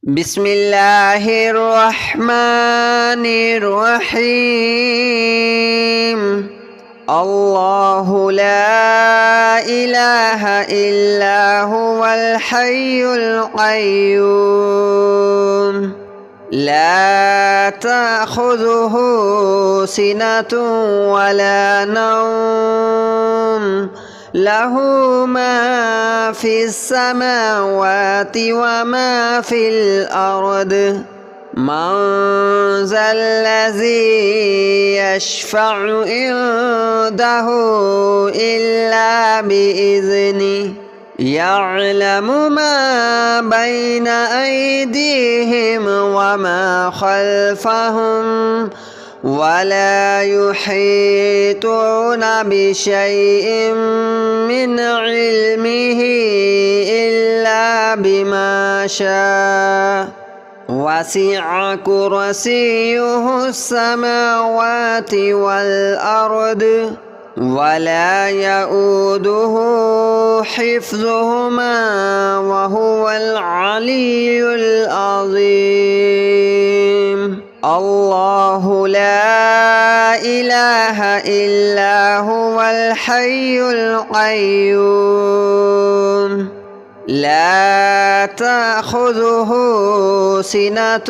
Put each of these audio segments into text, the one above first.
بسم الله الرحمن الرحيم. الله لا إله إلا هو الحي القيوم لا تأخذه سنة ولا نوم له ما في السماوات وما في الأرض من ذا الذي يشفع عنده إلا بإذنه يعلم ما بين أيديهم وما خلفهم ولا يحيطون بشيء من علمه إلا بما شاء وسع كرسيه السماوات والأرض ولا يؤوده حفظهما وهو العلي العظيم. الله لا إله إلا هو الحي القيوم لا تأخذه سنة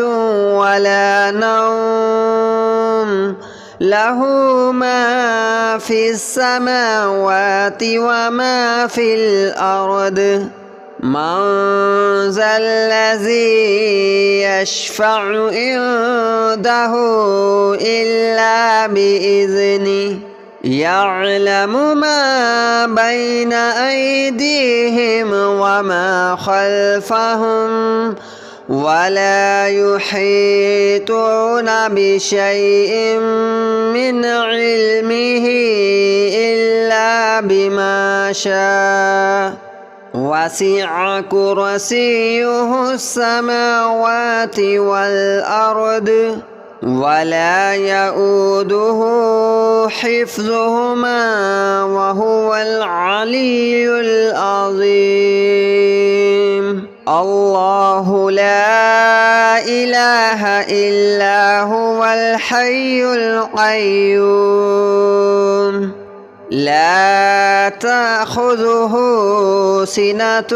ولا نوم له ما في السماوات وما في الأرض من ذا الذي يشفع عنده إلا بإذنه يعلم ما بين أيديهم وما خلفهم ولا يحيطون بشيء من علمه إلا بما شاء وسع كرسيه السماوات والأرض ولا يؤوده حفظهما وهو العلي العظيم. الله لا إله إلا هو الحي القيوم لا تأخذه سنة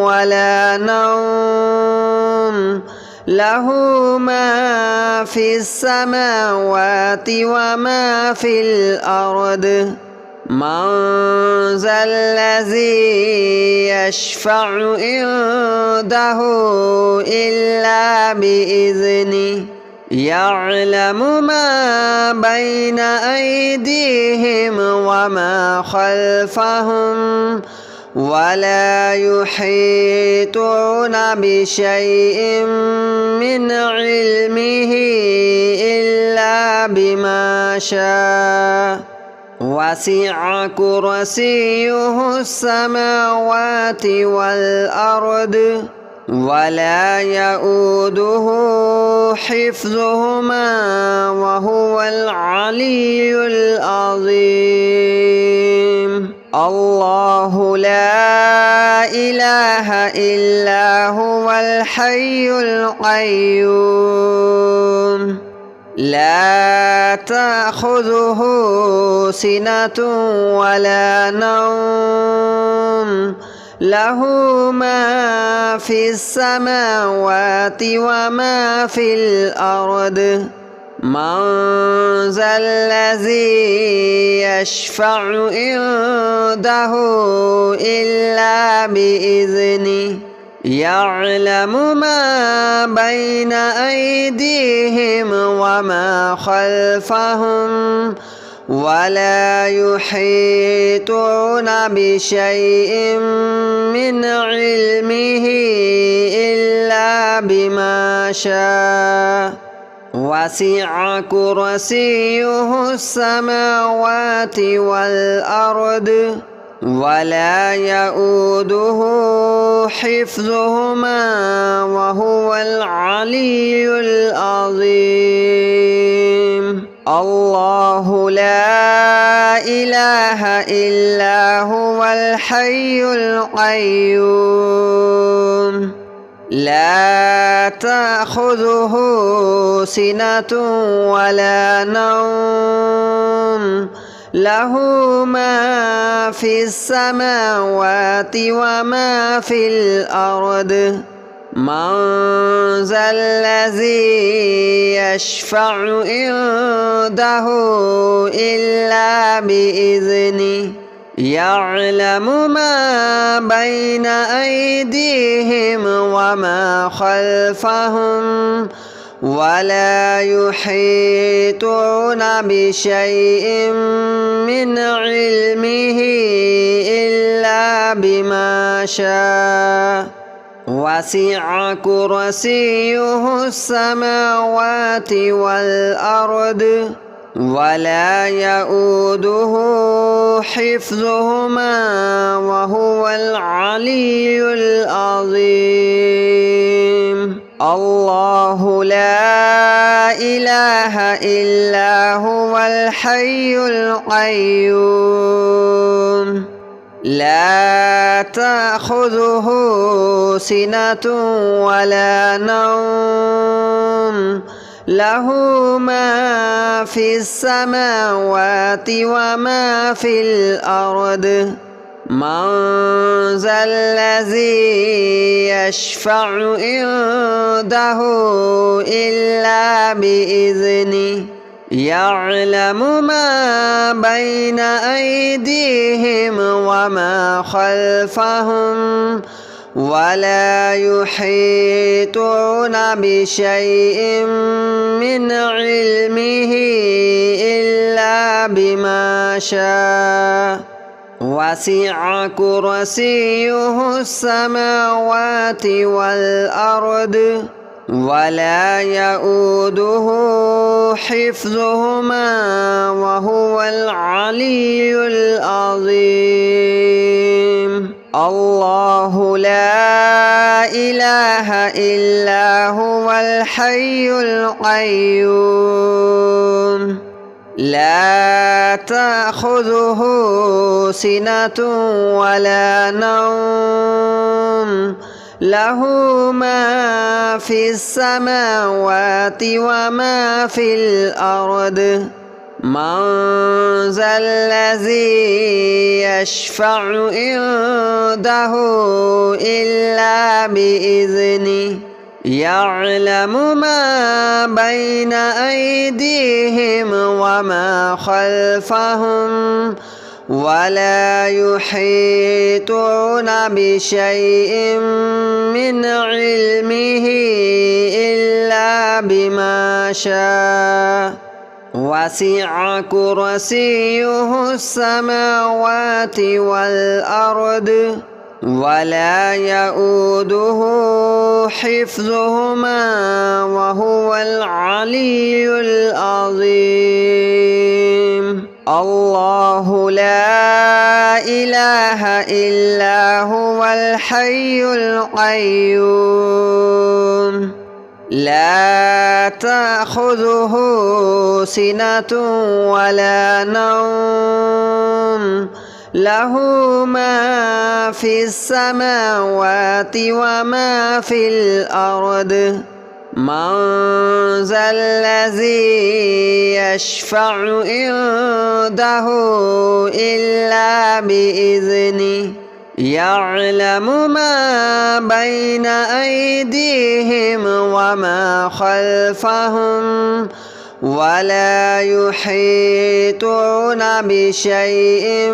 ولا نوم له ما في السماوات وما في الأرض من ذا الذي يشفع عنده إلا بإذنه يعلم ما بين أيديهم وما خلفهم ولا يحيطون بشيء من علمه إلا بما شاء وسع كرسيه السماوات والأرض ولا يؤوده حفظهما وهو العلي العظيم. الله لا إله إلا هو الحي القيوم لا تأخذه سنة ولا نوم له ما في السماوات وما في الأرض من ذا الذي يشفع عنده إلا بإذنه يعلم ما بين أيديهم وما خلفهم ولا يحيطون بشيء من علمه إلا بما شاء وسع كرسيه السماوات والأرض ولا يؤوده حفظهما وهو العلي العظيم. الله لا إله إلا هو الحي القيوم لا تأخذه سنة ولا نوم له ما في السماوات وما في الأرض من ذا الذي يشفع عنده إلا بإذنه يعلم ما بين أيديهم وما خلفهم ولا يحيطون بشيء من علمه إلا بما شاء وسع كرسيه السماوات والأرض ولا يؤوده حفظهما وهو العلي العظيم الله لا إله إلا هو الحي القيوم لا تأخذه سنة ولا نوم له ما في السماوات وما في الأرض من ذا الذي يشفع عنده إلا بإذنه يعلم ما بين أيديهم وما خلفهم ولا يحيطون بشيء من علمه إلا بما شاء وسع كرسيه السماوات والأرض ولا يؤوده حفظهما وهو العلي العظيم الله لا إله إلا هو الحي القيوم لا تأخذه سنة ولا نوم له ما في السماوات وما في الأرض من ذا الذي يشفع عنده إلا بإذنه يعلم ما بين أيديهم وما خلفهم ولا يحيطون بشيء من علمه إلا بما شاء وسع كرسيه السماوات والأرض ولا يؤوده حفظهما وهو العلي العظيم الله لا إله إلا هو الحي القيوم لا تأخذه سنة ولا نوم له ما في السماوات وما في الأرض من ذا الذي يشفع عنده إلا بإذنه يعلم ما بين أيديهم وما خلفهم ولا يحيطون بشيء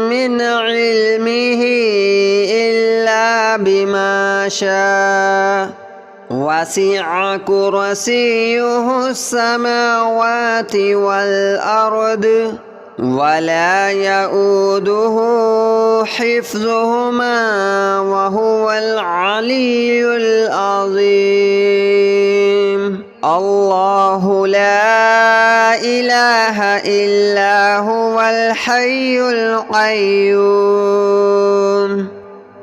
من علمه إلا بما شاء وسع كرسيه السماوات والأرض ولا يؤوده حفظهما وهو العلي العظيم الله لا إله إلا هو الحي القيوم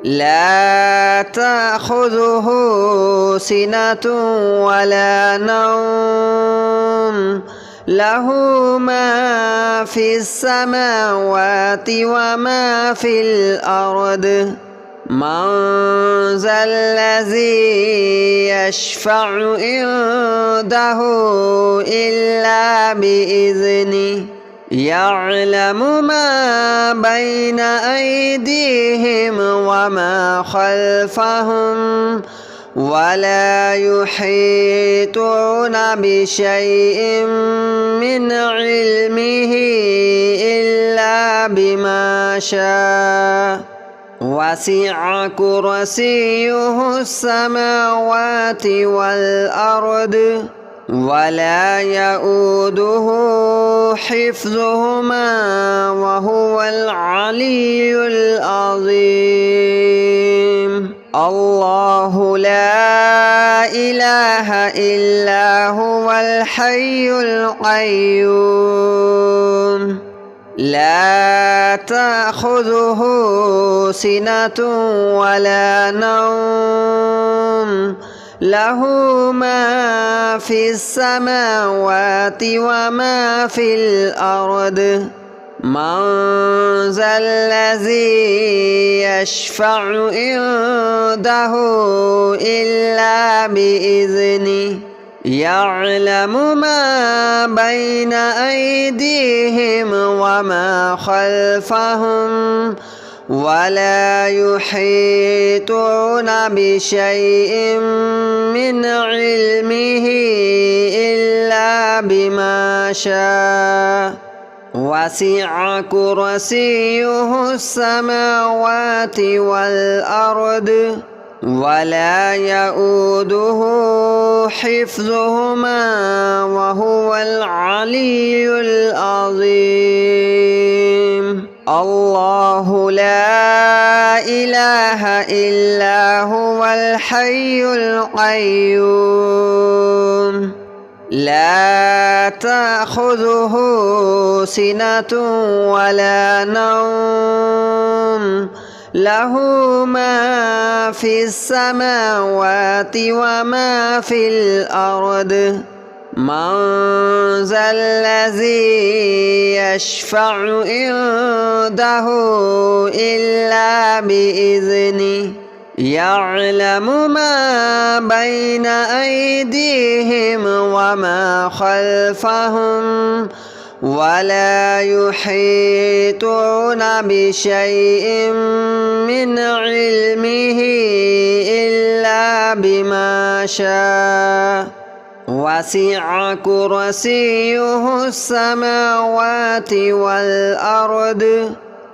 لا تأخذه سنة ولا نوم له ما في السماوات وما في الأرض من ذا الذي يشفع عنده إلا بإذنه يعلم ما بين أيديهم وما خلفهم ولا يحيطون بشيء من علمه إلا بما شاء وسع كرسيه السماوات والأرض ولا يؤوده حفظهما وهو العلي العظيم الله لا إله إلا هو الحي القيوم لا تأخذه سنة ولا نوم له ما في السماوات وما في الأرض من ذا الذي يشفع عنده إلا بإذنه يعلم ما بين أيديهم وما خلفهم ولا يحيطون بشيء من علمه إلا بما شاء وسع كرسيه السماوات والأرض ولا يؤوده حفظهما وهو العلي العظيم الله لا إله إلا هو الحي القيوم لا تأخذه سنة ولا نوم له ما في السماوات وما في الأرض من ذا الذي يشفع عنده إلا بإذنه يعلم ما بين أيديهم وما خلفهم ولا يحيطون بشيء من علمه إلا بما شاء وسع كرسيه السماوات والأرض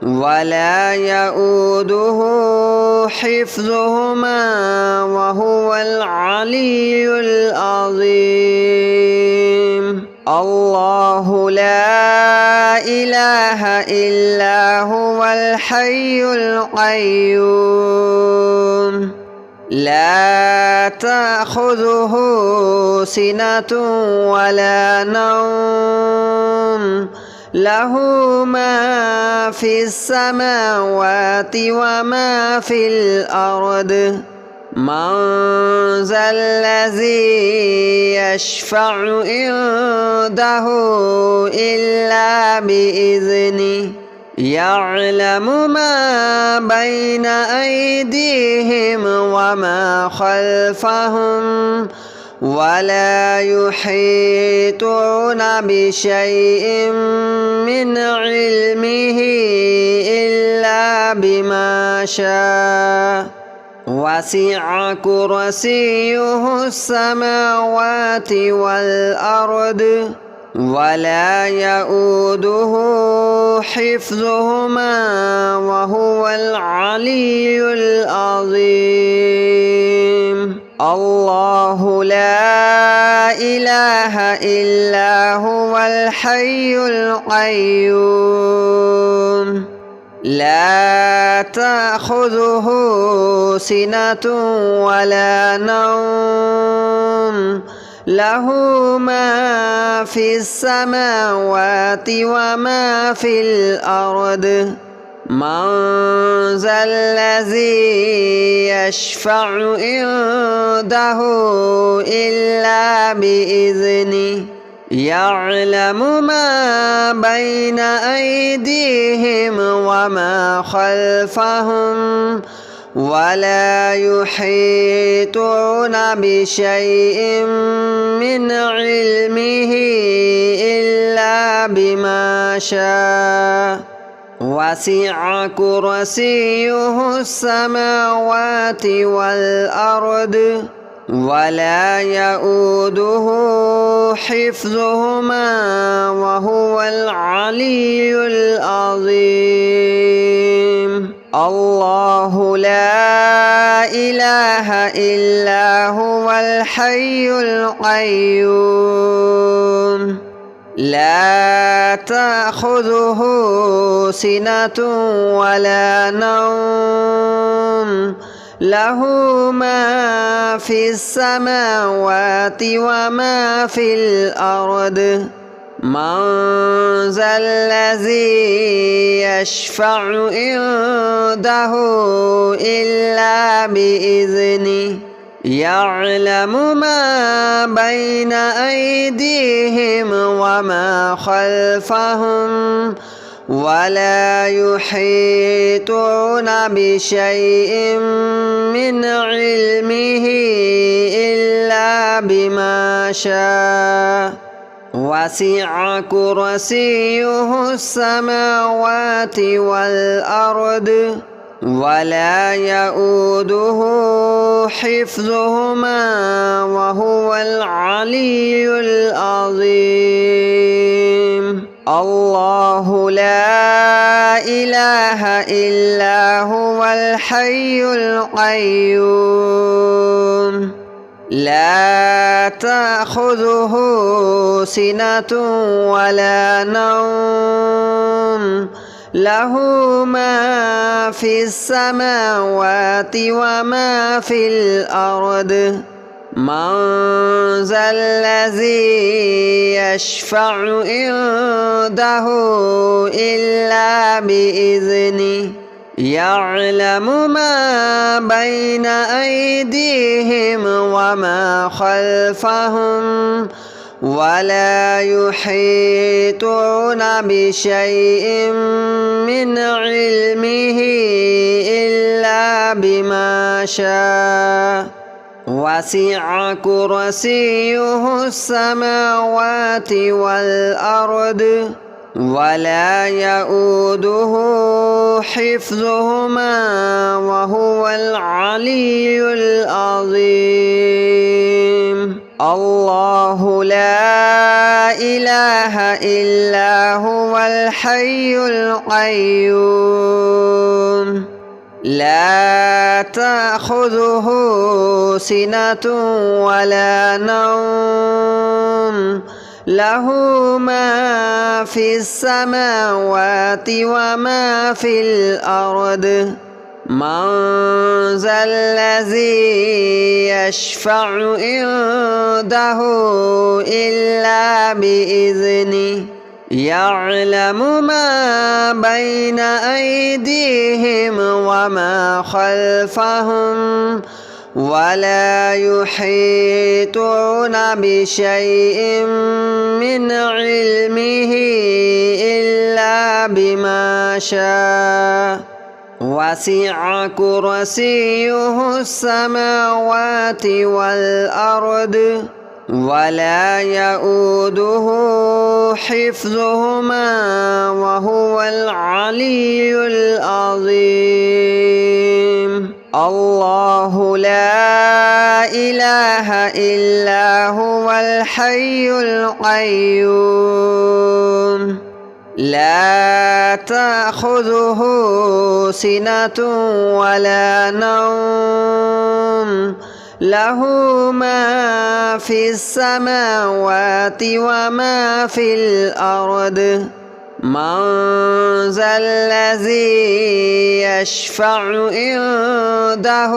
ولا يؤوده حفظهما وهو العلي العظيم الله لا إله إلا هو الحي القيوم لا تأخذه سنة ولا نوم له ما في السماوات وما في الأرض من ذا الذي يشفع عنده إلا بإذنه يعلم ما بين أيديهم وما خلفهم ولا يحيطون بشيء من علمه إلا بما شاء وسع كرسيه السماوات والأرض ولا يؤوده حفظهما وهو العلي العظيم الله لا إله إلا هو الحي القيوم لا تأخذه سنة ولا نوم له ما في السماوات وما في الأرض من ذا الذي يشفع عنده إلا بإذنه يعلم ما بين أيديهم وما خلفهم ولا يحيطون بشيء من علمه إلا بما شاء وسع كرسيه السماوات والأرض ولا يؤوده حفظهما وهو العلي العظيم الله لا إله إلا هو الحي القيوم لا تأخذه سنة ولا نوم له ما في السماوات وما في الأرض من ذا الذي يشفع عنده إلا بإذنه يعلم ما بين أيديهم وما خلفهم ولا يحيطون بشيء من علمه إلا بما شاء وسع كرسيه السماوات والأرض ولا يؤوده حفظهما وهو العلي العظيم الله لا إله إلا هو الحي القيوم لا تأخذه سنة ولا نوم له ما في السماوات وما في الأرض من ذا الذي يشفع عنده إلا بإذنه يعلم ما بين أيديهم وما خلفهم ولا يحيطون بشيء من علمه إلا بما شاء وسع كرسيه السماوات والأرض ولا يؤوده حفظهما وهو العلي العظيم الله لا إله إلا هو الحي القيوم لا تأخذه سنة ولا نوم له ما في السماوات وما في الأرض من ذا الذي يشفع عنده إلا بإذنه يعلم ما بين أيديهم وما خلفهم ولا يحيطون بشيء من علمه إلا بما شاء وسع كرسيه السماوات والأرض ولا يؤوده حفظهما وهو العلي العظيم الله لا إله إلا هو الحي القيوم لا تأخذه سنة ولا نوم له ما في السماوات وما في الأرض من ذا الذي يشفع عنده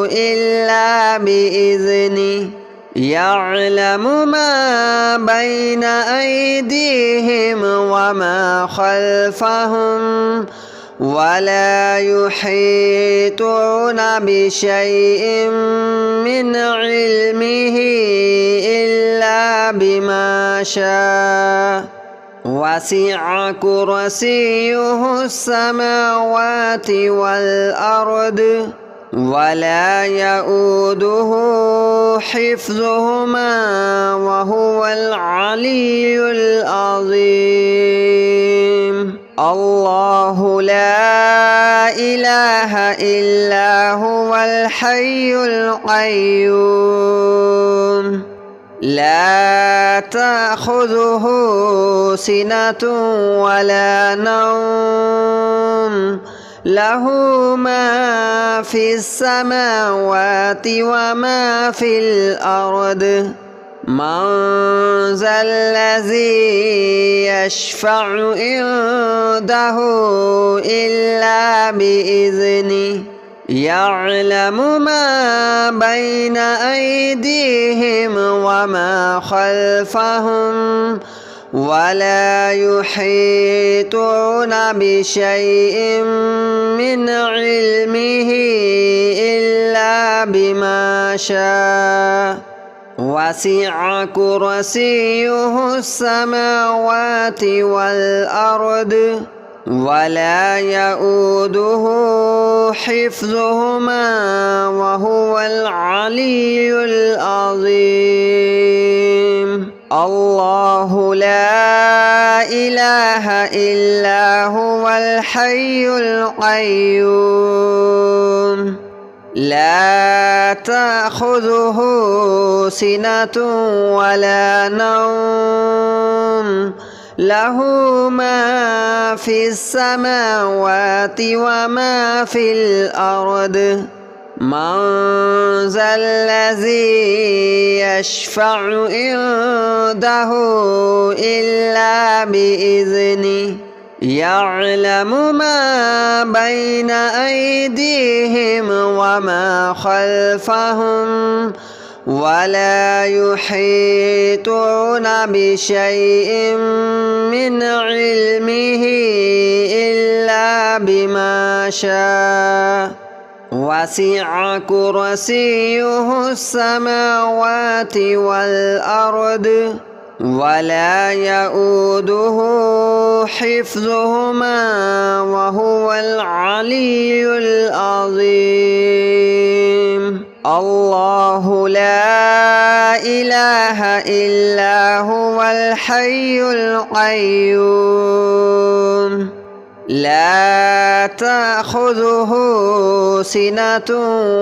إلا بإذنه يعلم ما بين أيديهم وما خلفهم ولا يحيطون بشيء من علمه إلا بما شاء وسع كرسيه السماوات والأرض ولا يؤوده حفظهما وهو العلي العظيم الله لا إله إلا هو الحي القيوم لا تأخذه سنة ولا نوم له ما في السماوات وما في الأرض من ذا الذي يشفع عنده إلا بإذنه يعلم ما بين أيديهم وما خلفهم ولا يحيطون بشيء من علمه إلا بما شاء وسع كرسيه السماوات والأرض ولا يؤوده حفظهما وهو العلي العظيم الله لا إله إلا هو الحي القيوم لا تأخذه سنة ولا نوم له ما في السماوات وما في الأرض من ذا الذي يشفع عنده إلا بإذنه يعلم ما بين أيديهم وما خلفهم ولا يحيطون بشيء من علمه إلا بما شاء وسع كرسيه السماوات والأرض ولا يؤوده حفظهما وهو العلي العظيم الله لا إله إلا هو الحي القيوم لا تأخذه سنة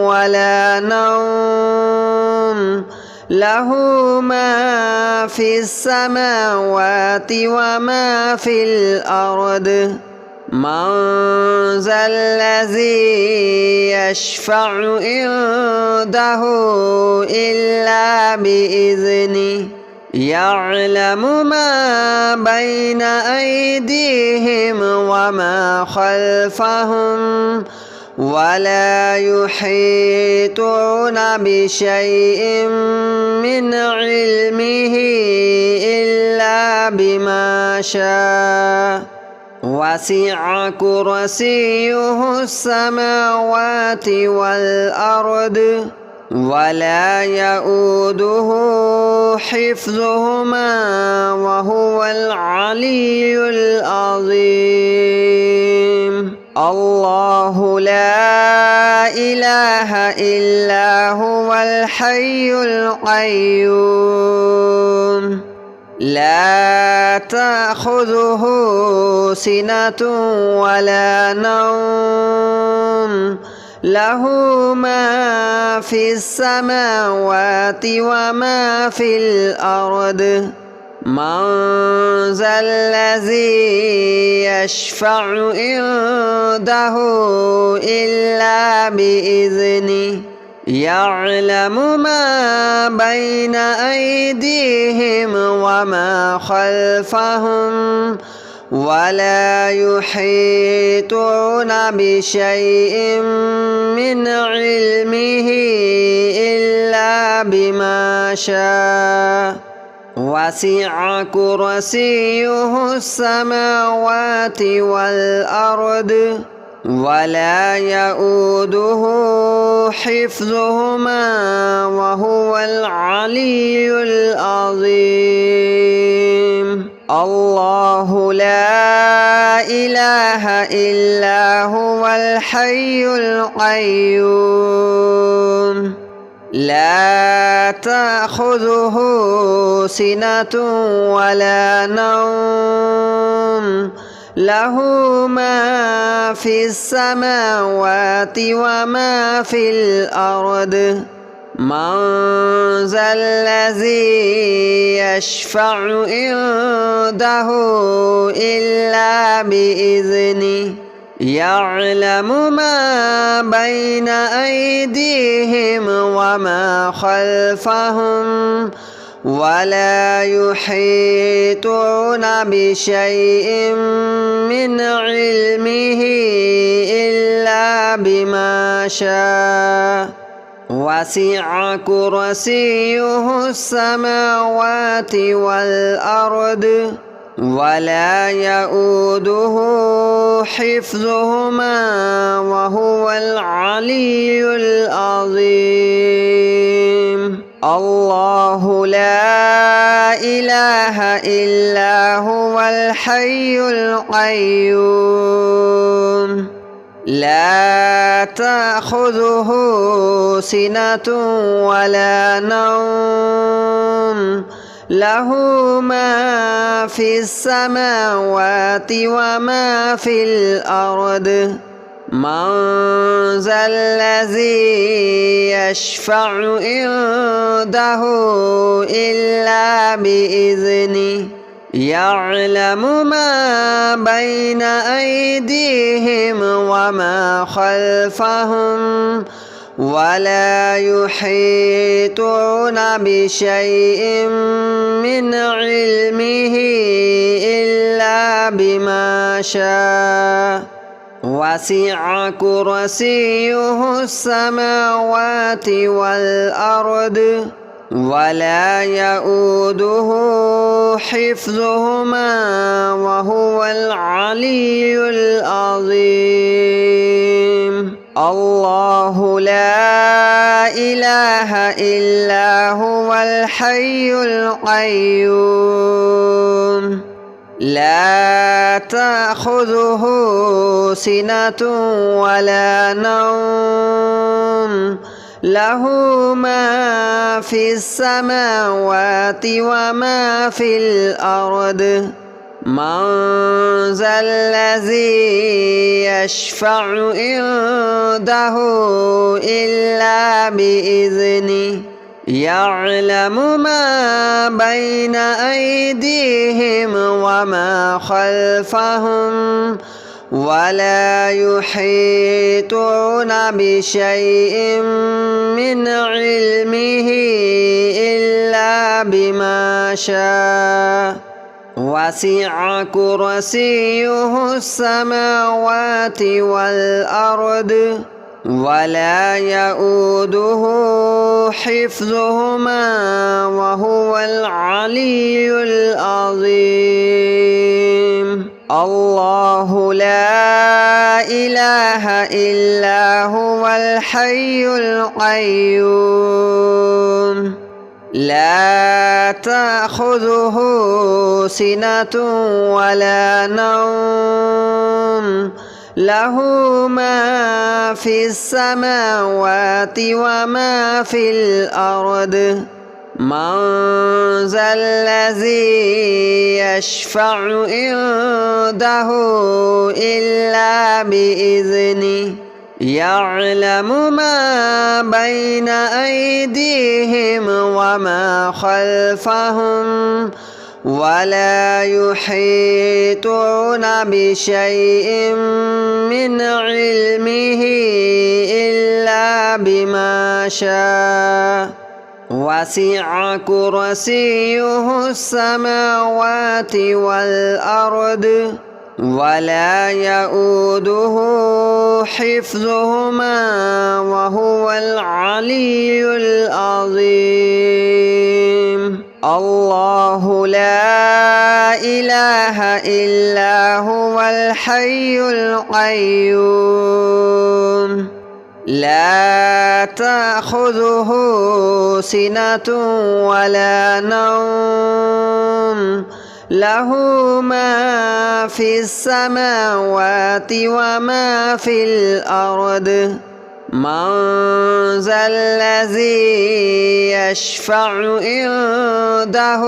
ولا نوم له ما في السماوات وما في الأرض من ذا الذي يشفع عنده إلا بإذنه يعلم ما بين أيديهم وما خلفهم ولا يحيطون بشيء من علمه إلا بما شاء وسع كرسيه السماوات والأرض ولا يؤوده حفظهما وهو العلي العظيم الله لا إله إلا هو الحي القيوم لا تأخذه سنة ولا نوم له ما في السماوات وما في الأرض من ذا الذي يشفع عنده إلا بإذنه يعلم ما بين أيديهم وما خلفهم ولا يحيطون بشيء من علمه إلا بما شاء وسع كرسيه السماوات والأرض ولا يؤوده حفظهما وهو العلي العظيم الله لا إله إلا هو الحي القيوم لا تأخذه سنة ولا نوم له ما في السماوات وما في الأرض من ذا الذي يشفع عنده إلا بإذنه يعلم ما بين أيديهم وما خلفهم ولا يحيطون بشيء من علمه إلا بما شاء وسع كرسيه السماوات والأرض ولا يؤوده حفظهما وهو العلي العظيم الله لا إله إلا هو الحي القيوم لا تأخذه سنة ولا نوم له ما في السماوات وما في الأرض من ذا الذي يشفع عنده إلا بإذنه يعلم ما بين أيديهم وما خلفهم ولا يحيطون بشيء من علمه إلا بما شاء وسع كرسيه السماوات والأرض ولا يؤوده حفظهما وهو العلي العظيم الله لا إله إلا هو الحي القيوم لا تأخذه سنة ولا نوم له ما في السماوات وما في الأرض من ذا الذي يشفع عنده إلا بإذنه يعلم ما بين أيديهم وما خلفهم ولا يحيطون بشيء من علمه إلا بما شاء وسع كرسيه السماوات والأرض ولا يؤوده حفظهما وهو العلي العظيم الله لا إله إلا هو الحي القيوم لا تأخذه سنة ولا نوم له ما في السماوات وما في الأرض من ذا الذي يشفع عنده إلا بإذنه يعلم ما بين أيديهم وما خلفهم ولا يحيطون بشيء من علمه إلا بما شاء وسع كرسيه السماوات والأرض ولا يؤوده حفظهما وهو العلي العظيم الله لا إله إلا هو الحي القيوم لا تأخذه سنة ولا نوم له ما في السماوات وما في الأرض من ذا الذي يشفع عنده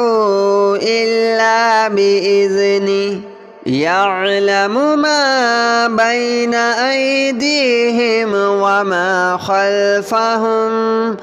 إلا بإذنه يعلم ما بين أيديهم وما خلفهم